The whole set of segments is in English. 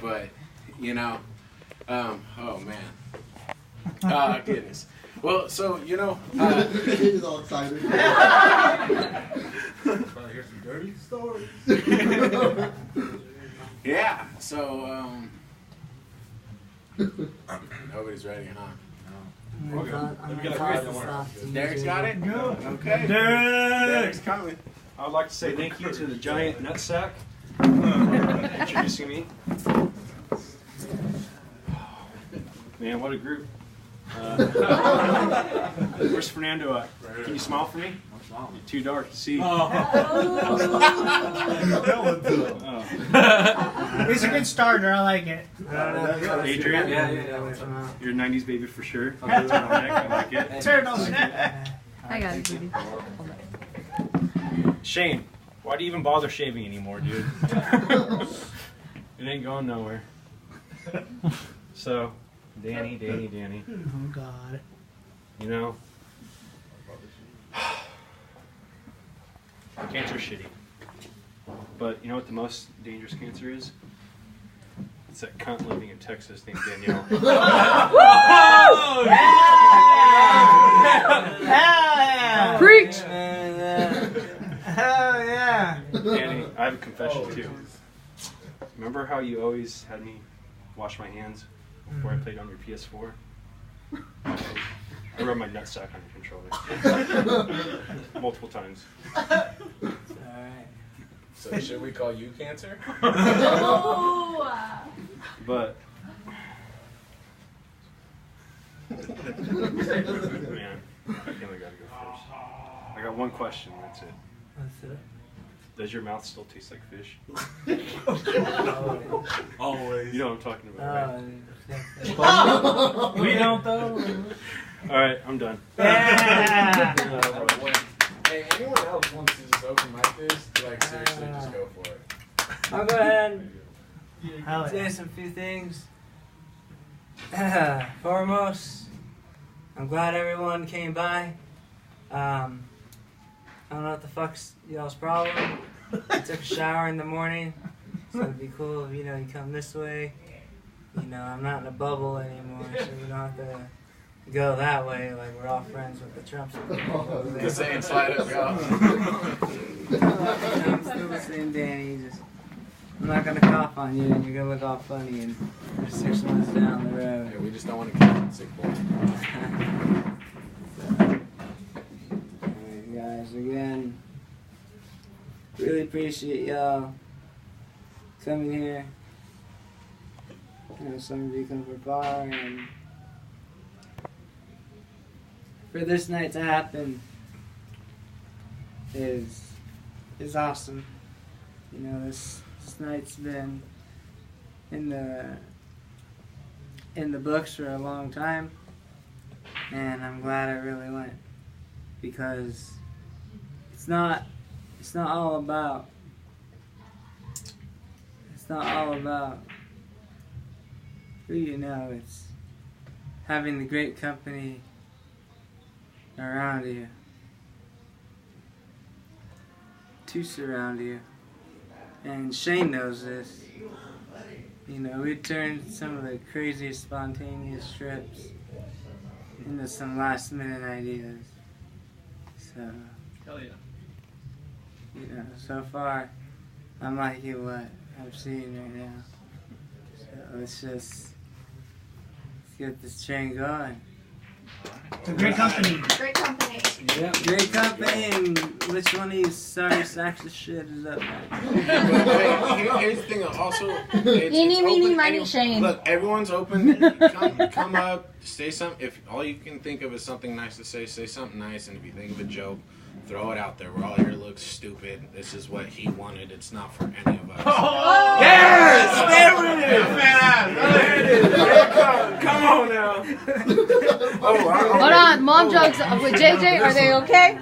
but you know, oh man, oh goodness. Well, so you know, he's all excited. Here's some dirty stories. yeah. So nobody's ready, huh? Derek's got it? Go. Okay. Derek! Coming. I would like to say thank you to the giant nutsack for introducing me. Man, what a group. Where's Fernando at? Can you smile for me? You're too dark to see. He's a good starter. I like it. Adrian? Yeah. You're a 90s baby for sure. I like it. Turtleneck. I got it, Judy. Shane, why do you even bother shaving anymore, dude? It ain't going nowhere. So, Danny. Oh, God. You know, cancer's shitty. But you know what the most dangerous cancer is? It's that cunt living in Texas named Danielle. Yeah. Preach! Hell yeah. Danny, I have a confession too. Remember how you always had me wash my hands before I played on your PS4? I rubbed my nutsack on your controller. Multiple times. So should we call you Cancer? But man, I think I gotta go first. I got one question, that's it. Does your mouth still taste like fish? Always. You know what I'm talking about, right? We don't, though. Alright, I'm done. Yeah. Hey, anyone else wants to just open like this? Like seriously, just go for it. I'll go ahead Hell and yeah. say some few things. Foremost, I'm glad everyone came by. I don't know what the fuck's y'all's problem. I took a shower in the morning, so it'd be cool if you come this way. I'm not in a bubble anymore, so we don't have to go that way like we're all friends with the Trump supporters. The same slide up, go. I'm still the same Danny. I'm not gonna cough on you, and you're gonna look all funny in 6 months down the road. Yeah, we just don't want to keep it sick boy. Alright, guys, again, really appreciate y'all coming here. Some of you come from far, and for this night to happen is awesome. This night's been in the books for a long time, and I'm glad I really went, because it's not all about who you know. It's having the great company around you to surround you. And Shane knows this. We turned some of the craziest spontaneous trips into some last minute ideas. So, Hell yeah. So far, I'm liking what I'm seeing right now. So let's get this train going. It's a great company. Great company. Yep, great company, and which one of these sorry sacks of shit is up next? Here's the thing. Also, it's Eeny, meeny, open. miny, Shane. Look, everyone's open. Come up, say something. If all you can think of is something nice to say something nice. And if you think of a joke, throw it out there. We're all here to look stupid. This is what he wanted. It's not for any of us. Oh! Yes! There it is! Come on now. Hold on, mom jokes with JJ, are they okay?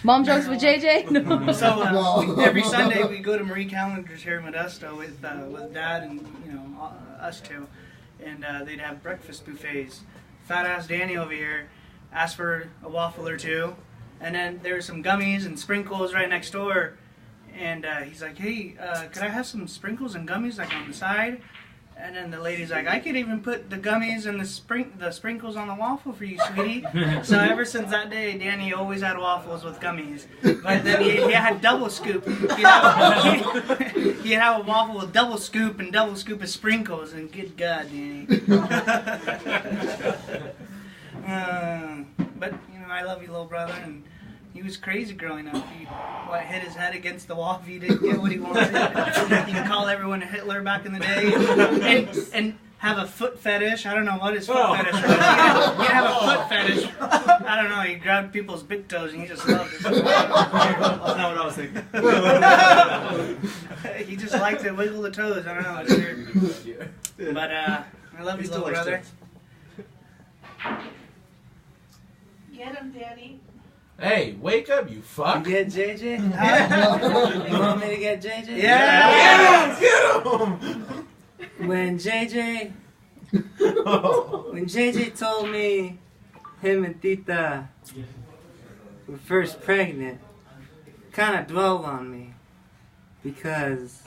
Mom jokes with JJ? No. So every Sunday we go to Marie Callender's here in Modesto with Dad and us two, and they'd have breakfast buffets. Fat ass Danny over here asked for a waffle or two, and then there were some gummies and sprinkles right next door, and he's like, "Hey, could I have some sprinkles and gummies like on the side?" And then the lady's like, I could even put the gummies and the sprinkles on the waffle for you, sweetie. So ever since that day, Danny always had waffles with gummies. But then he had double scoop. He'd have a waffle with double scoop and double scoop of sprinkles. And good God, Danny. But, you know, I love you, little brother. And he was crazy growing up. He hit his head against the wall if he didn't get what he wanted. He'd call everyone a Hitler back in the day. And have a foot fetish. I don't know what his foot fetish was. He'd have a foot fetish. I don't know. He grabbed people's big toes and he just loved it. That's not what I was thinking. He just liked to wiggle the toes. I don't know. It's weird. But I love you, little brother. Get him, Daddy. Hey, wake up, you fuck. You get JJ? You want me to get JJ? Yeah! Get him! When JJ told me him and Tita were first pregnant, kind of dwelled on me because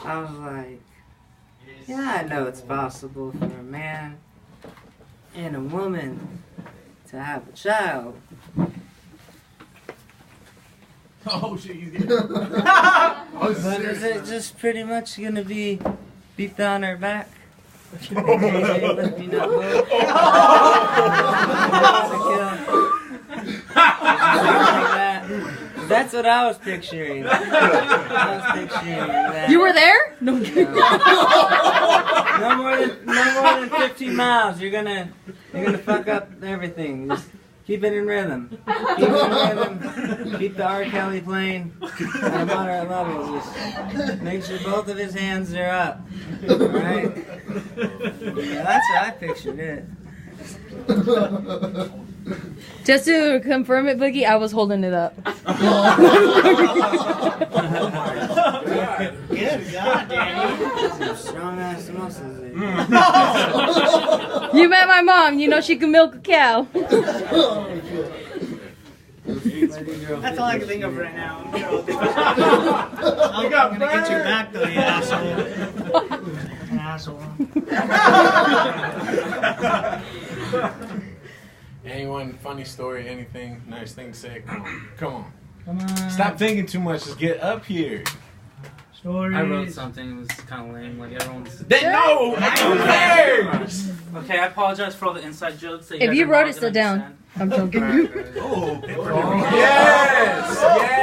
I was like, yeah, I know it's possible for a man and a woman to have a child. Oh shit, he's getting. But is it just pretty much gonna be beat on her back? JJ let me not vote. That's what I was picturing. That. You were there? No. No more than 15 miles. You're gonna fuck up everything. Just keep it in rhythm. Keep it in rhythm. Keep the R. Kelly playing at a moderate level. Just make sure both of his hands are up. Alright? Yeah, that's how I pictured it. Just to confirm it, Boogie, I was holding it up. Good God, Danny. Strong ass muscles. You met my mom. You know she can milk a cow. That's all I can think of right now. I'm gonna get you back though, you asshole. An asshole. Anyone, funny story, anything, nice thing to say? Come on. Come on. Stop thinking too much. Just get up here. Stories. I wrote something. It was kind of lame. Like everyone's. No! Who cares? Okay, I apologize for all the inside jokes. That If you guys wrote are it, not sit gonna down. I'm joking. Yes!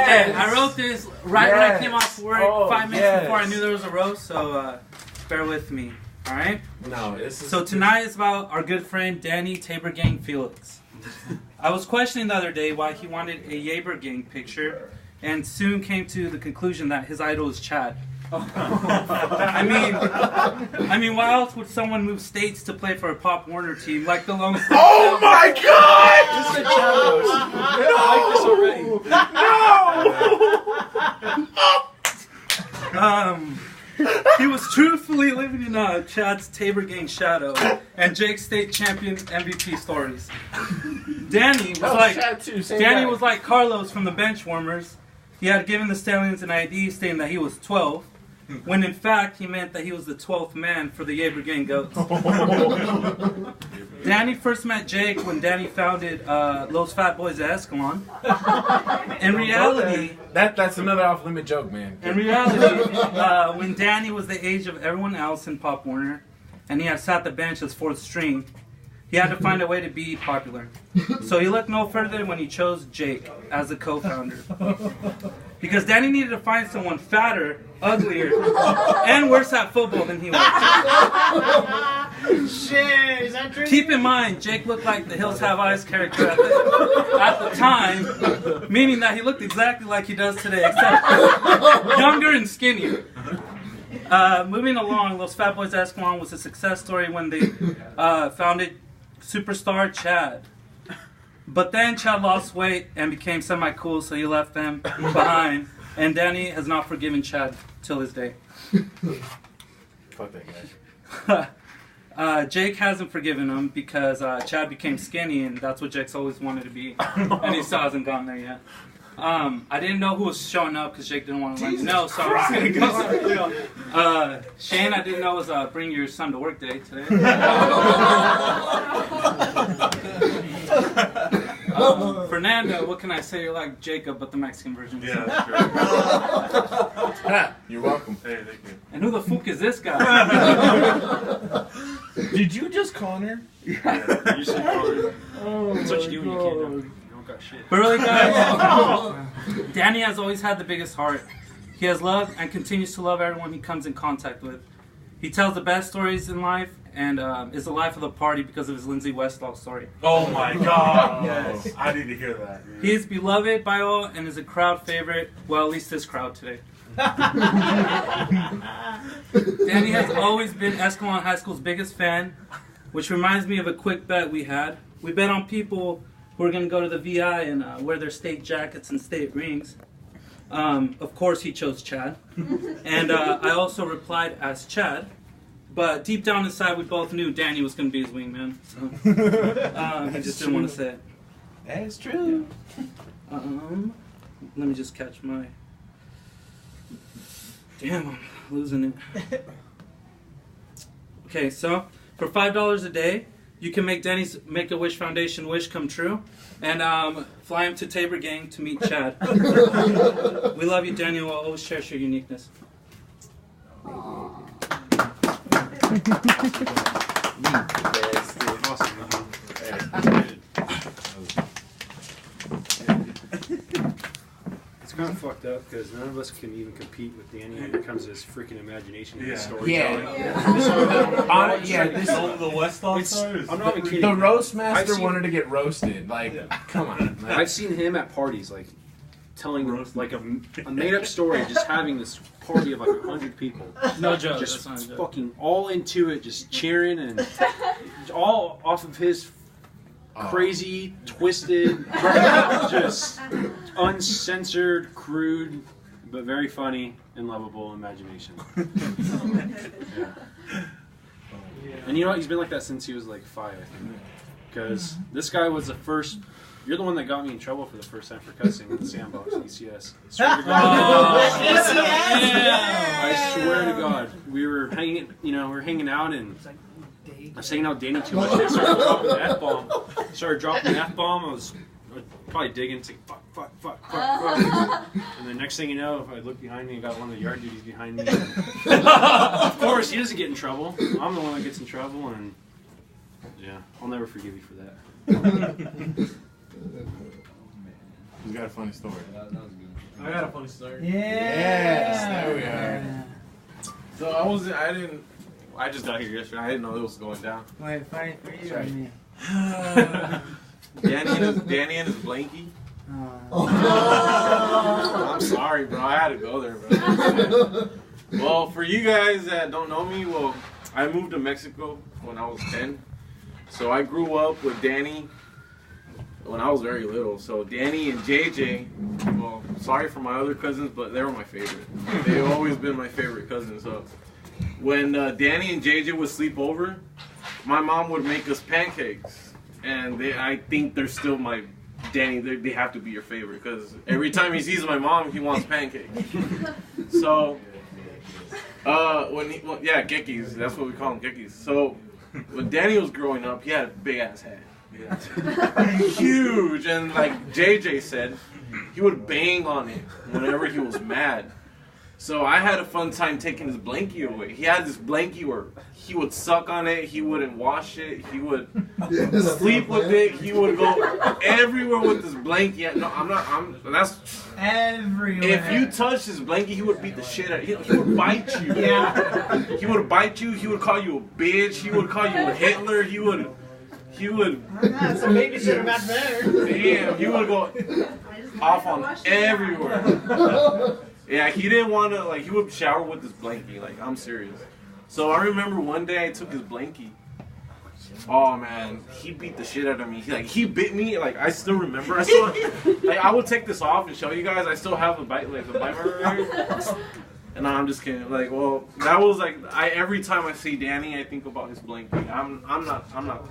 Hey, I wrote this right when I came off work, Oh, 5 minutes yes. before I knew there was a roast. So bear with me. All right. No, this is. So tonight is about our good friend Danny Tabor Gang Felix. I was questioning the other day why he wanted a Tabor Gang picture, and soon came to the conclusion that his idol is Chad. I mean, why else would someone move states to play for a Pop Warner team like the Lone Star? Oh my God! He was truthfully living in Chad's Tabor Gang shadow and Jake's state champion MVP stories. Danny was like Carlos from the Benchwarmers. He had given the Stallions an ID stating that he was 12, when in fact he meant that he was the 12th man for the Tabor Gang Goats. Danny first met Jake when Danny founded Los Fat Boys of Escalon. In reality, that's another off-limit joke, man. in reality, when Danny was the age of everyone else in Pop Warner, and he had sat the bench as fourth string, he had to find a way to be popular. So he looked no further when he chose Jake as the co-founder. Because Danny needed to find someone fatter, uglier, and worse at football than he was. Shit, is that true? Keep in mind, Jake looked like the Hills Have Eyes character at the time, meaning that he looked exactly like he does today, except younger and skinnier. Moving along, Los Fat Boys Escalon was a success story when they founded Superstar Chad. But then Chad lost weight and became semi-cool, so he left them behind. And Danny has not forgiven Chad till this day. Fuck that guy. Jake hasn't forgiven him because Chad became skinny, and that's what Jake's always wanted to be. And he still hasn't gotten there yet. I didn't know who was showing up because Jake didn't want to let me know, so I was going to go straight on. Shane, I didn't know was bring your son to work day today. Fernando, what can I say? You're like Jacob, but the Mexican version. Yeah, that's true. You're welcome. Hey, thank you. And who the fuck is this guy? Did you just corner? Yeah, you should call it. That's what you do when you can't know. You don't got shit. But really, guys, Danny has always had the biggest heart. He has loved and continues to love everyone he comes in contact with. He tells the best stories in life and is the life of the party because of his Lindsay Westall story. Oh my God! Yes, I need to hear that. He is beloved by all and is a crowd favorite. Well, at least this crowd today. Danny has always been Escalon High School's biggest fan, which reminds me of a quick bet we had. We bet on people who are going to go to the VI and wear their state jackets and state rings. Of course, he chose Chad. And I also replied as Chad. But deep down inside, we both knew Danny was going to be his wingman. So, he just didn't want to say it. That's true. Yeah. Let me just catch my... Damn, I'm losing it. Okay, so for $5 a day, you can make Danny's Make-A-Wish Foundation wish come true and fly him to Tabor Gang to meet Chad. We love you, Danny. We'll always cherish your uniqueness. It's kind of fucked up because none of us can even compete with Danny when it comes to his freaking imagination and his storytelling. The Westall stories. I'm not even kidding. The roast master wanted to get roasted. Like, come on. Man. I've seen him at parties, like telling like a made-up story, just having this party of like 100 people. No joke. Just That's not a joke. fucking all into it, just cheering and all off of his crazy, twisted, just uncensored, crude, but very funny and lovable imagination. Yeah. And you know what? He's been like that since he was like 5, I think. Because this guy was the first. You're the one that got me in trouble for the first time for cussing in the sandbox, ECS. I swear to God. I swear to God. We were hanging, out and I was hanging out with Danny too much. And I started dropping the F-bomb. I was probably digging, saying fuck. And the next thing you know, I look behind me and got one of the yard duties behind me. Of course, he doesn't get in trouble. I'm the one that gets in trouble, and yeah, I'll never forgive you for that. He's got a funny story. I got a funny story. Yes, there we are. So I just got here yesterday. I didn't know it was going down. Wait, funny for you or me? Danny and his blankie. I'm sorry, bro. I had to go there, bro. Well, for you guys that don't know me, I moved to Mexico when I was 10. So I grew up with Danny when I was very little. So Danny and JJ, well, sorry for my other cousins, but they were my favorite. They've always been my favorite cousins. So when Danny and JJ would sleep over, my mom would make us pancakes. And I think they're still my... Danny, they have to be your favorite because every time he sees my mom, he wants pancakes. So, gekkies, that's what we call them, gekkies. So, when Danny was growing up, he had a big ass head. Huge, and like JJ said, he would bang on it whenever he was mad. So I had a fun time taking his blankie away. He had this blankie where he would suck on it, he wouldn't wash it, he would sleep with it, he would go everywhere with this blankie. No, that's everywhere. If you touched his blankie, he would beat the shit out of you. He would bite you. Yeah. He would bite you, he would call you a bitch, he would call you a Hitler, he would That's a babysitter back there. Damn, he would go off on everywhere. Yeah, he didn't want to, he would shower with his blankie, I'm serious. So I remember one day I took his blankie. Oh man, he beat the shit out of me. He bit me, I still remember. I will take this off and show you guys. I still have the bite mark right here. And I'm just kidding. That was every time I see Danny, I think about his blankie. I'm not.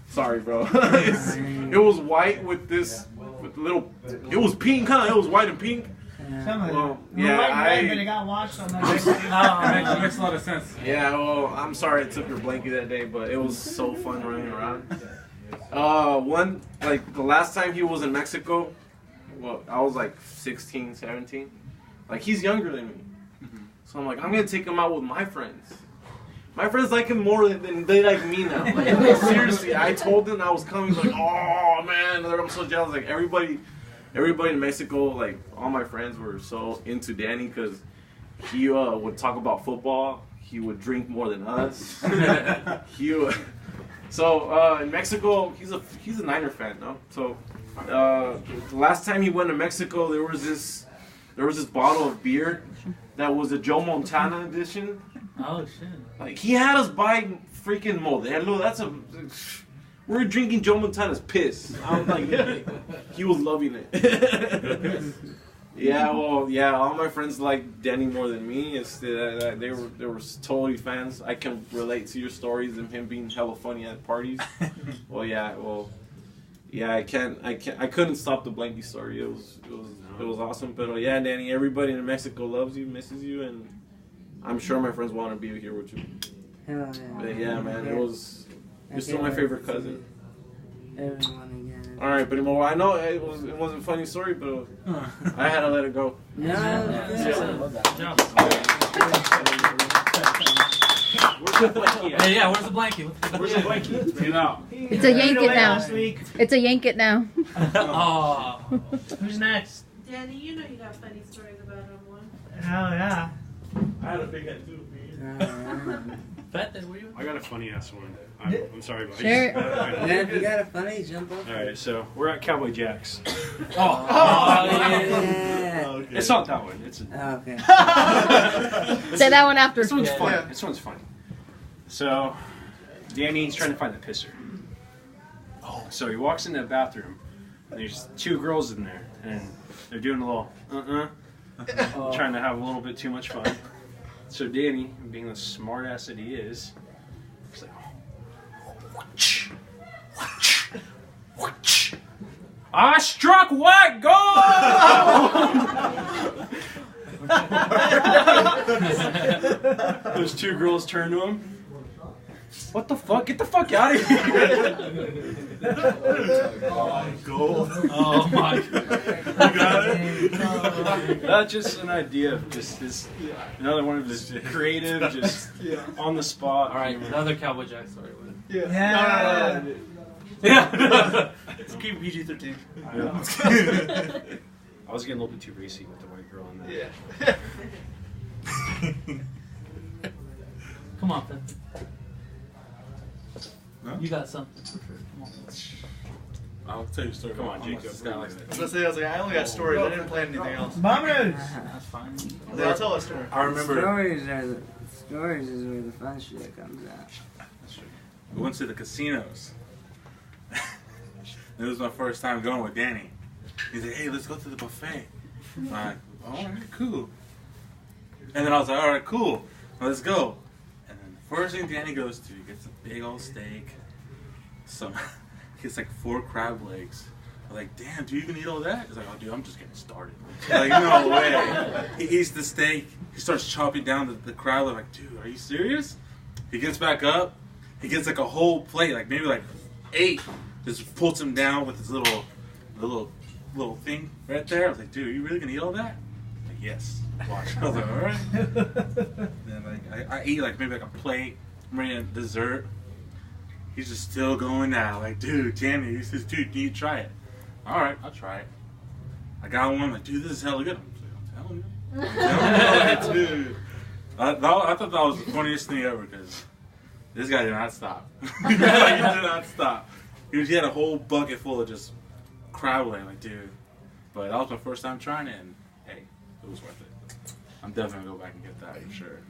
Sorry, bro. It was white with this little. It was pink, huh? It was white and pink. Some of Well, them. yeah, White and red, I- but it got washed on that. Oh, makes a lot of sense. Yeah, well, I'm sorry I took your blankie that day, but it was so fun running around. The last time he was in Mexico, well, I was like 16, 17. Like, he's younger than me. So I'm like, I'm going to take him out with my friends. My friends like him more than they like me now. Like, seriously, I told them I was coming, like, oh, man, I'm so jealous. Like, everybody in Mexico, like, all my friends were so into Danny because he would talk about football. He would drink more than us. So in Mexico, he's a Niner fan, no? So the last time he went to Mexico, there was this bottle of beer that was a Joe Montana edition. Oh shit! Like, he had us buy freaking Modelo. We're drinking Joe Montana's piss. I'm like, he was loving it. Yeah, well, yeah, all my friends like Danny more than me. They were totally fans. I can relate to your stories of him being hella funny at parties. I couldn't stop the blankie story. It was awesome. But yeah, Danny, everybody in Mexico loves you, misses you, and I'm sure my friends want to be here with you. Hell yeah. But yeah, man, you're still my favorite cousin. Everyone again. All right, but I know it wasn't a funny story, but I had to let it go. No, Hey, yeah, where's the blankie? Where's the blankie? You know. It's a yank it now. Last week. It's a yank it now. Oh. Who's next? Danny, you know you got funny stories about him one. Hell yeah. I had a big head too. Bet that were you? I got a funny ass one. I'm sorry, but Share it. And if you got a funny, jump up. All right, so we're at Cowboy Jack's. Yeah. It's not that one. It's Okay. Say that one after. This one's fun. This one's funny. So, Danny's trying to find the pisser. So he walks in the bathroom, and there's two girls in there, and they're doing a little trying to have a little bit too much fun. So Danny, being the smart ass that he is, he's like, I struck white gold! Those two girls turn to him. What the fuck? Get the fuck out of here! Gold. Oh my god. You got it? That's just an idea of just this, another one of this creative, just on the spot. All right, another Cowboy Jack story. Yeah. Yeah. Let's keep PG-13. I was getting a little bit too racy with the white girl in there. Yeah. Come on, Finn. Huh? You got something. Come on. I'll tell you a story. Come on, Jacob. This guy likes that. I was like, I only got stories. I didn't plan anything else. Bombers. That's fine. I'll tell a story. I remember. Stories is where the fun shit comes out. We went to the casinos. It was my first time going with Danny. He's like, hey, let's go to the buffet. I'm like, all right, cool. And then I was like, all right, cool. Let's go. And then the first thing Danny goes to, he gets a big old steak. He gets like 4 crab legs. I'm like, damn, do you even eat all that? He's like, oh, dude, I'm just getting started. I'm like, no way. He eats the steak. He starts chopping down the crab leg. Like, dude, are you serious? He gets back up. He gets like a whole plate, like maybe like 8. Just pulls him down with his little thing right there. I was like, dude, are you really gonna eat all that? Like, yes. Watch. I was like, all right. Then like I eat like maybe like a plate. I'm ready to dessert. He's just still going now. Like, dude, Danny. He says, dude, do you try it? All right, I'll try it. I got one. I'm like, dude, this is hella good. I'm telling you, dude. I thought that was the funniest thing ever because this guy did not stop. He did not stop. He had a whole bucket full of just crab leg, like, dude. But that was my first time trying it, and hey, it was worth it. I'm definitely gonna go back and get that for sure.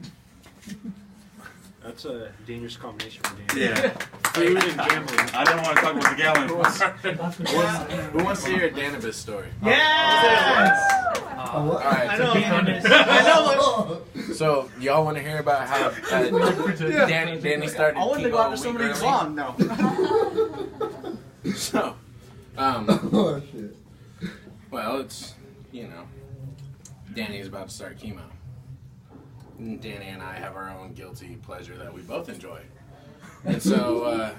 That's a dangerous combination for Danny. Yeah. Food and gambling. I didn't want to talk about the gambling. Who wants to hear a Danibus story? Yes. All right. I know. So y'all want to hear about how Danny started? I wanted to go after somebody's lawn. No. So, Oh shit. Well, it's, Danny's about to start chemo. And Danny and I have our own guilty pleasure that we both enjoy. And so,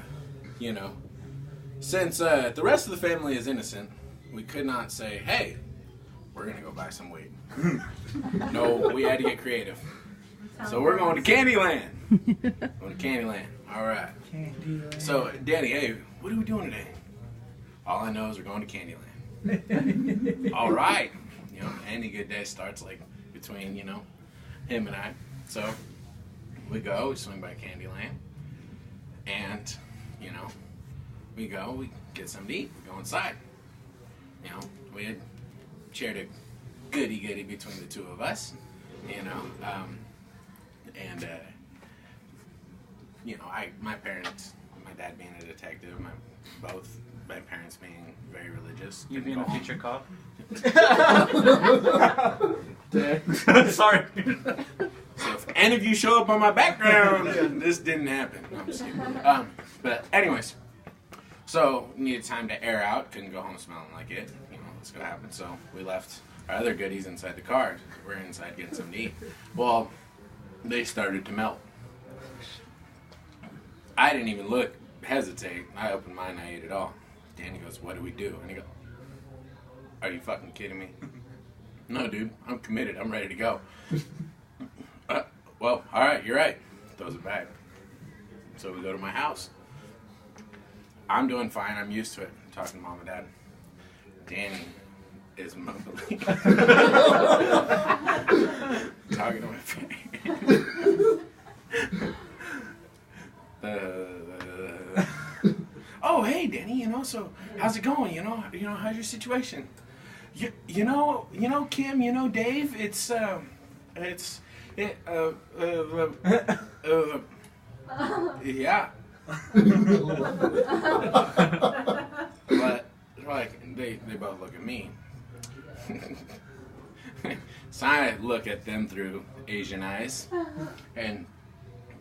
since the rest of the family is innocent, we could not say, hey, we're going to go buy some weed. No, we had to get creative. So we're going to Candyland. Going to Candyland. All right. Candyland. So, Danny, hey, what are we doing today? All I know is we're going to Candyland. All right. Any good day starts like between, him and I. So we go, we swing by Candyland. And, we go, we get something to eat, we go inside. We had shared a goody-goody between the two of us, my parents, my dad being a detective, my parents being very religious. You being a future cop? Sorry. So if any of you show up on my background, this didn't happen. No, I'm just kidding. But anyways, so needed time to air out. Couldn't go home smelling like it. What's gonna happen? So we left our other goodies inside the car. We're inside getting something to eat. Well, they started to melt. I didn't even hesitate. I opened mine, I ate it all. Danny goes, what do we do? And he goes, are you fucking kidding me? No, dude, I'm committed. I'm ready to go. Well, all right, you're right. Throws it back. So we go to my house. I'm doing fine. I'm used to it. I'm talking to mom and dad. Danny is mumbling. Talking to my face. Oh, hey, Danny, so how's it going? How's your situation? Kim, Dave, yeah. But, they both look at me. So I look at them through Asian eyes and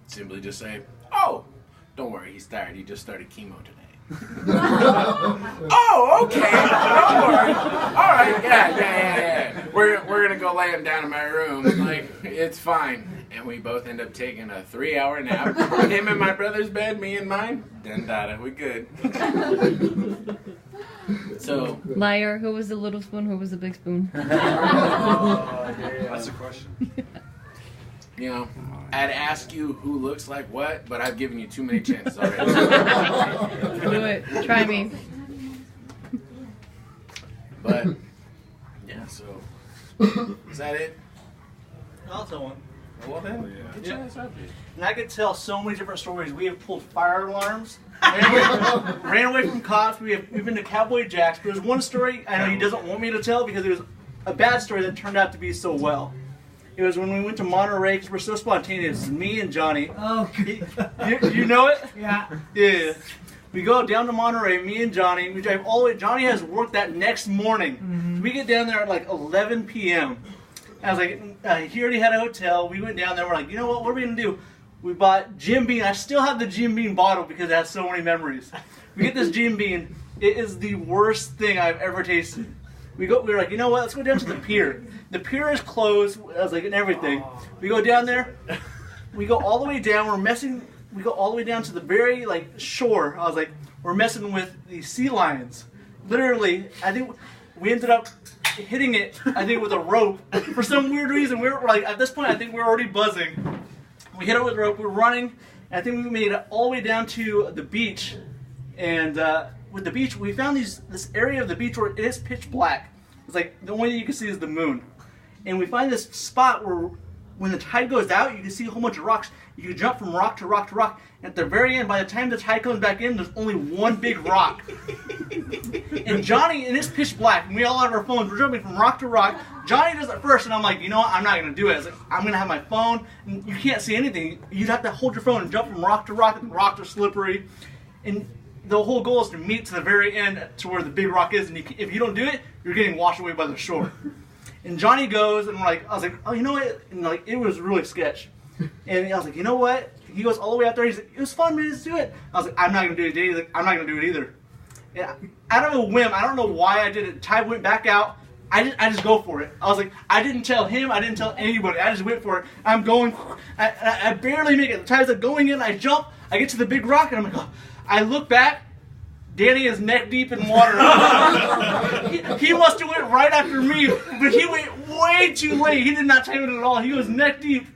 simply just say, oh, don't worry, he's tired. He just started chemo today. Oh, okay. Don't worry. All right, yeah. We're gonna go lay him down in my room. It's fine. And we both end up taking a 3-hour nap. Him in my brother's bed, me in mine. Done data. We good. So. Liar. Who was the little spoon? Who was the big spoon? That's a question. I'd ask you who looks like what, but I've given you too many chances already. Do it. Try me. But, yeah, so. Is that it? I'll tell one. Well, then, get your ass up here. And I could tell so many different stories. We have pulled fire alarms, ran away from cops. We've been to Cowboy Jack's. There's one story I know he doesn't want me to tell because it was a bad story that turned out to be so well. It was when we went to Monterey because we're so spontaneous. Me and Johnny. Oh, you know it? Yeah. Yeah. We go down to Monterey, me and Johnny. We drive all the way. Johnny has work that next morning. Mm-hmm. We get down there at 11 p.m. I was like, he already had a hotel. We went down there. We're like, you know what are we going to do? We bought Jim Beam. I still have the Jim Beam bottle because it has so many memories. We get this Jim Beam. It is the worst thing I've ever tasted. We were like, you know what? Let's go down to the pier. The pier is closed. I was like, and everything. We go down there. We go all the way down. We go all the way down to the very shore. I was like, we're messing with the sea lions. Literally, I think we ended up hitting it, with a rope. For some weird reason, we were at this point, I think we were already buzzing. We hit it with a rope, we were running, and I think we made it all the way down to the beach. And with the beach, we found this area of the beach where it is pitch black. It's the only thing you can see is the moon. And we find this spot where when the tide goes out, you can see a whole bunch of rocks. You can jump from rock to rock to rock. And at the very end, by the time the tide comes back in, there's only one big rock. And Johnny, and it's pitch black, and we all have our phones. We're jumping from rock to rock. Johnny does it first, and I'm like, you know what? I'm not going to do it. I was like, I'm going to have my phone. And you can't see anything. You'd have to hold your phone and jump from rock to rock, and the rocks are slippery. And the whole goal is to meet to the very end to where the big rock is. And if you don't do it, you're getting washed away by the shore. And Johnny goes, and I was like, oh, you know what? And it was really sketch. And I was like, you know what? He goes all the way out there. He's like, it was fun, man. Let's do it. I was like, I'm not going to do it today. He's like, I'm not going to do it either. And out of a whim, I don't know why I did it. Ty went back out. I just go for it. I was like, I didn't tell him. I didn't tell anybody. I just went for it. I'm going. I barely make it. Ty's like going in. I jump. I get to the big rock, and I'm like, oh. I look back. Danny is neck deep in water. he must have went right after me, but he went way too late. He did not time it at all. He was neck deep.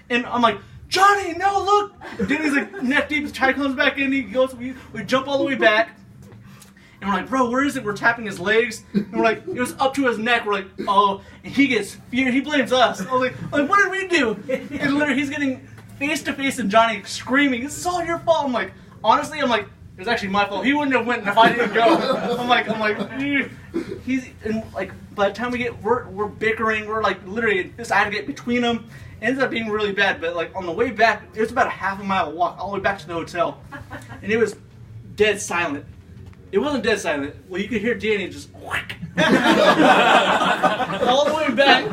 And I'm like, Johnny, no, look. Danny's like neck deep. Ty comes back in. He goes. We jump all the way back. And we're like, bro, where is it? We're tapping his legs. And we're like, it was up to his neck. We're like, oh. And he gets feared. He blames us. I was like, what did we do? And literally, he's getting face to face and Johnny screaming, this is all your fault. I'm like, honestly, it was actually my fault. He wouldn't have went if I didn't go. I'm like, he's, and like, by the time we're bickering, we're like, literally, I had to get between them. It ended up being really bad, but like on the way back, it was about a half a mile walk all the way back to the hotel. And it was dead silent. It wasn't dead silent. Well, you could hear Danny just whack. all the way back.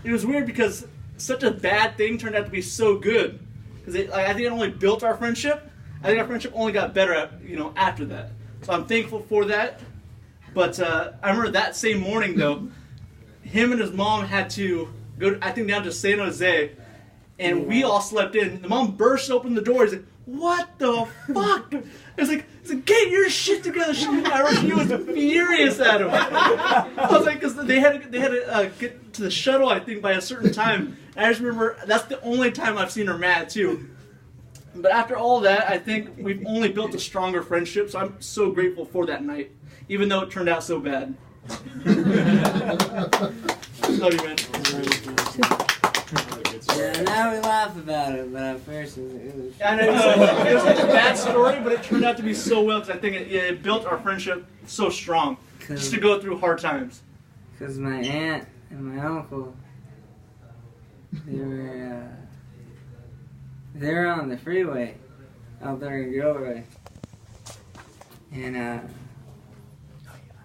It was weird because such a bad thing turned out to be so good. Because I think it only built our friendship. I think our friendship only got better, after that. So I'm thankful for that. But I remember that same morning, though, him and his mom had to go, I think, down to San Jose, and we all slept in. The mom burst open the door. He's like, "What the fuck?" It's like, get your shit together. She was furious at him. I was like, because they had to get to the shuttle, I think, by a certain time. And I just remember that's the only time I've seen her mad too. But after all that, I think we've only built a stronger friendship. So I'm so grateful for that night, even though it turned out so bad. Love you, man. Yeah, now we laugh about it, but at first it was... I know, it was such a bad story, but it turned out to be so well, because I think it built our friendship so strong, just to go through hard times. Because my aunt and my uncle, they were on the freeway out there in Gilroy. And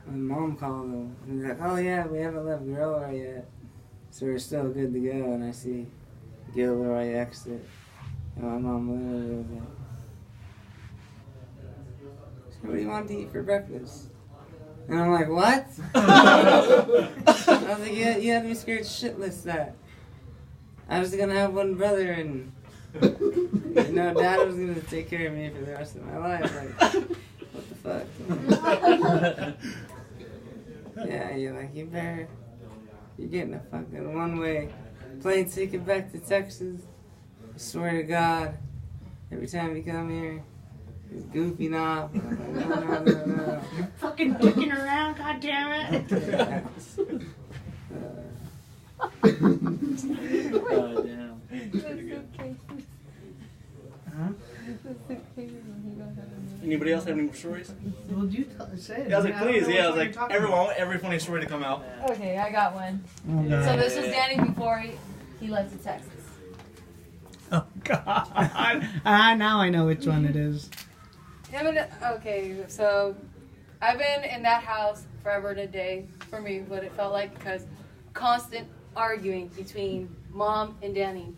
my mom called them, and he's like, "Oh yeah, we haven't left Gilroy yet, so we're still good to go." And I see Gilroy exit, and my mom literally was like, "So what do you want to eat for breakfast?" And I'm like, "What?" I was like, "Yeah, you had me scared shitless that I was gonna have one brother, and Dad was gonna take care of me for the rest of my life." Like, what the fuck? Yeah, you're like, you're getting a fucking one-way plane ticket back to Texas. I swear to God, every time you come here, it's goofing off. I'm like, no. You're fucking dicking around, goddammit. God damn. Anybody else have any more stories? Well, you say it. Yeah, I was like, please. Yeah, I was like, everyone, I want every funny story to come out. Okay, I got one. Oh, God. So this was Danny before he left to Texas. Oh, God. Now I know which one it is. Okay, so I've been in that house forever and a day for me, what it felt like, because constant arguing between Mom and Danny.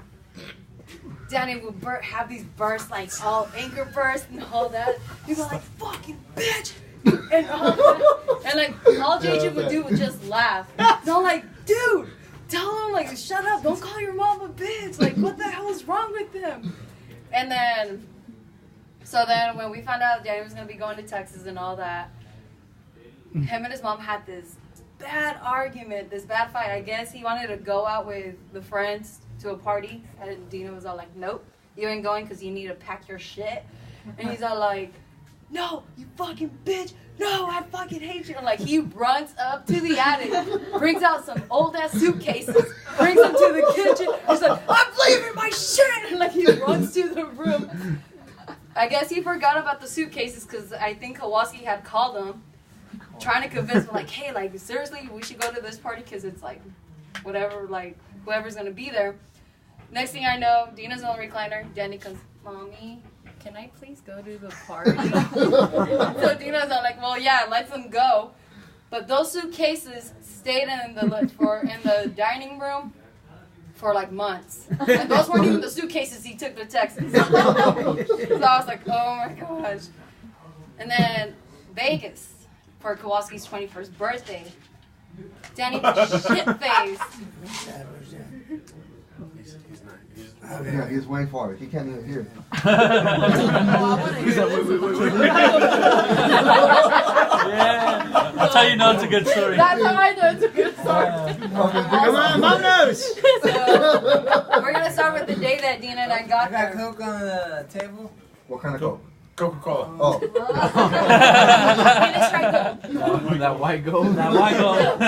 Danny would have these bursts, like all anger bursts and all that. He'd be like, "Fucking bitch!" and all that. And like all JJ would do was just laugh. So I'm like, dude, tell him like, shut up! Don't call your mom a bitch. Like, what the hell is wrong with him? And then, so then when we found out Danny was gonna be going to Texas and all that, him and his mom had this bad argument, this bad fight. I guess he wanted to go out with the friends to a party, and Dina was all like, "Nope, you ain't going because you need to pack your shit." And he's all like, "No, you fucking bitch, no, I fucking hate you." And like he runs up to the attic, brings out some old ass suitcases, brings them to the kitchen. He's like, "I'm leaving my shit," and like he runs to the room. I guess he forgot about the suitcases because I think Kowalski had called him, trying to convince him like, "Hey, like seriously, we should go to this party because it's like, whatever, like whoever's gonna be there." Next thing I know, Dina's on the recliner. Danny comes, "Mommy, can I please go to the party?" So Dina's all like, "Well, yeah, let them go." But those suitcases stayed in the dining room for like months. And those weren't even the suitcases he took to Texas. So I was like, oh my gosh. And then Vegas for Kowalski's 21st birthday. Danny was shit-faced. Yeah, he's waiting for it. He can't even hear. Yeah, that's how you know it's a good story. That's how I know it's a good story. Come on, Mom knows. So, we're going to start with the day that Dina and I got there. Coke on the table. What kind of Coke? Coca-Cola. Oh. Guinness Strike Gold. That white gold. That white gold.